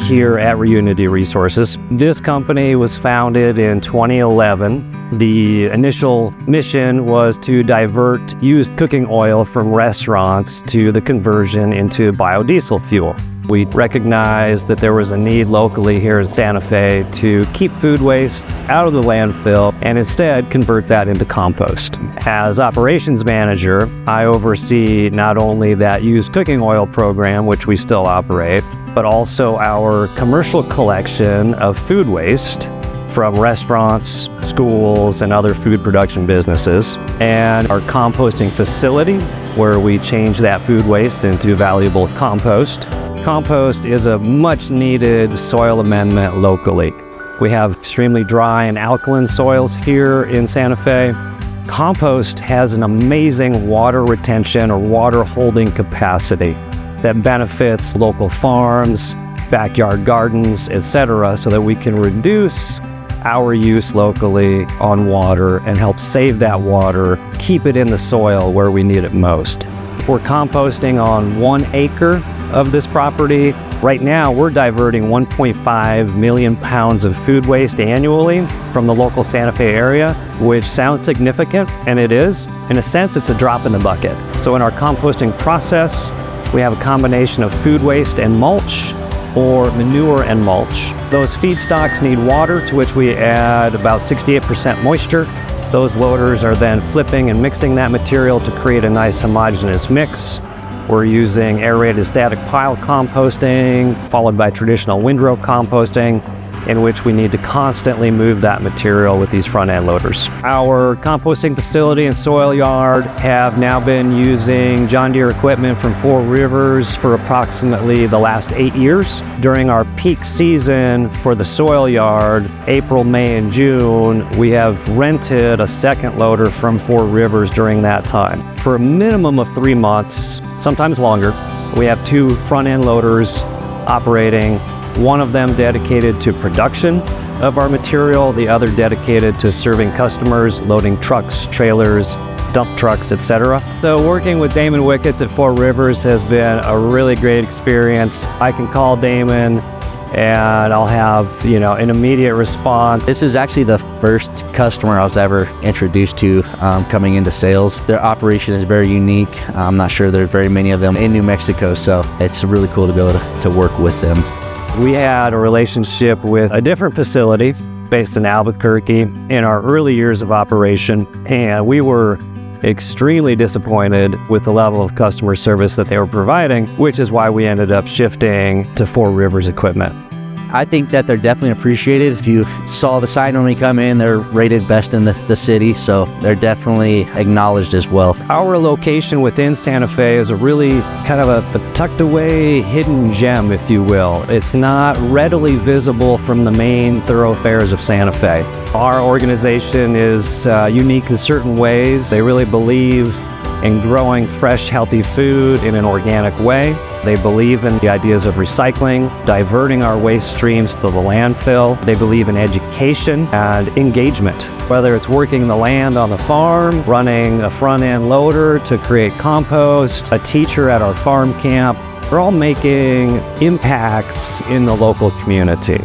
here at Reunity Resources. This company was founded in 2011. The initial mission was to divert used cooking oil from restaurants to the conversion into biodiesel fuel. We recognized that there was a need locally here in Santa Fe to keep food waste out of the landfill and instead convert that into compost. As operations manager, I oversee not only that used cooking oil program, which we still operate, but also our commercial collection of food waste from restaurants, schools, and other food production businesses, and our composting facility where we change that food waste into valuable compost. Compost is a much needed soil amendment locally. We have extremely dry and alkaline soils here in Santa Fe. Compost has an amazing water retention or water holding capacity that benefits local farms, backyard gardens, etc., so that we can reduce our use locally on water and help save that water, keep it in the soil where we need it most. We're composting on 1 acre of this property. Right now, we're diverting 1.5 million pounds of food waste annually from the local Santa Fe area, which sounds significant, and it is. In a sense, it's a drop in the bucket. So in our composting process, we have a combination of food waste and mulch, or manure and mulch. Those feedstocks need water, to which we add about 68% moisture. Those loaders are then flipping and mixing that material to create a nice homogeneous mix. We're using aerated static pile composting, followed by traditional windrow composting, in which we need to constantly move that material with these front-end loaders. Our composting facility and soil yard have now been using John Deere equipment from 4Rivers for approximately the last 8 years. During our peak season for the soil yard, April, May, and June, we have rented a second loader from 4Rivers during that time. For a minimum of 3 months, sometimes longer, we have 2 front-end loaders operating, one of them dedicated to production of our material, the other dedicated to serving customers, loading trucks, trailers, dump trucks, etc. So working with Damon Wickets at 4Rivers has been a really great experience. I can call Damon and I'll have, an immediate response. This is actually the first customer I was ever introduced to coming into sales. Their operation is very unique. I'm not sure there's very many of them in New Mexico, so it's really cool to be able to work with them. We had a relationship with a different facility based in Albuquerque in our early years of operation, and we were extremely disappointed with the level of customer service that they were providing, which is why we ended up shifting to 4Rivers equipment. I think that they're definitely appreciated. If you saw the sign when we come in, they're rated best in the city, so they're definitely acknowledged as well. Our location within Santa Fe is a really kind of a tucked away hidden gem, if you will. It's not readily visible from the main thoroughfares of Santa Fe. Our organization is unique in certain ways. They really believe in growing fresh, healthy food in an organic way. They believe in the ideas of recycling, diverting our waste streams to the landfill. They believe in education and engagement. Whether it's working the land on the farm, running a front-end loader to create compost, a teacher at our farm camp, we're all making impacts in the local community.